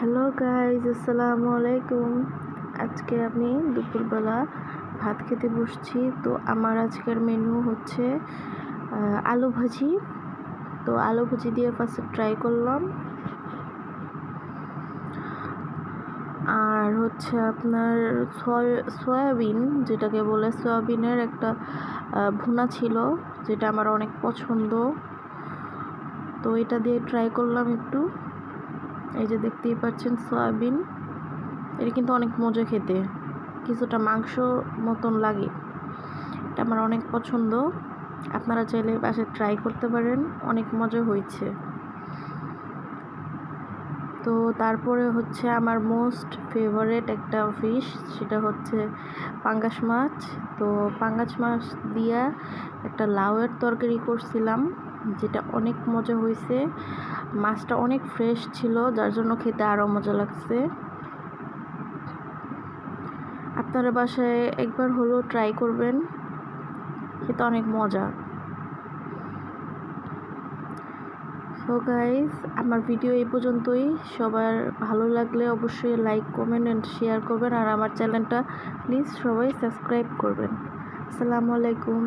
Hello guys, আসসালামু আলাইকুম। আজকে আমি দুপুরবেলা ভাত খেতে বসছি। তো আমার আজকের মেনু হচ্ছে আলু ভাজি। তো আলু ভাজি দিয়ে ফার্স্টে ট্রাই করলাম। আর হচ্ছে আপনার সয়াবিন, যেটাকে বলে সয়াবিনের একটা ভুনা ছিল, যেটা আমার অনেক পছন্দ। তো এটা দিয়ে ট্রাই করলাম একটু। এই যে দেখতেই পাচ্ছেন সয়াবিন, এটা কিন্তু অনেক মজা খেতে, কিছুটা মাংস মতন লাগে। এটা আমার অনেক পছন্দ। আপনারা চাইলে বাসায় ট্রাই করতে পারেন, অনেক মজা হয়েছে। তো তারপরে হচ্ছে আমার মোস্ট ফেভারেট একটা ফিশ, সেটা হচ্ছে পাঙ্গাস মাছ। তো পাঙ্গাস মাছ দিয়া একটা লাউয়ের তরকারি করছিলাম, যেটা অনেক মজা হয়েছে। মাছটা অনেক ফ্রেশ ছিল, যার জন্য খেতে আরও মজা লাগছে। আপনারা বাসায় একবার হলেও ট্রাই করবেন, খেতে অনেক মজা। সো গাইস, আমার ভিডিও এই পর্যন্তই। সবার ভালো লাগলে অবশ্যই লাইক, কমেন্ট অ্যান্ড শেয়ার করবেন। আর আমার চ্যানেলটা প্লিজ সবাই সাবস্ক্রাইব করবেন। আসসালামু আলাইকুম।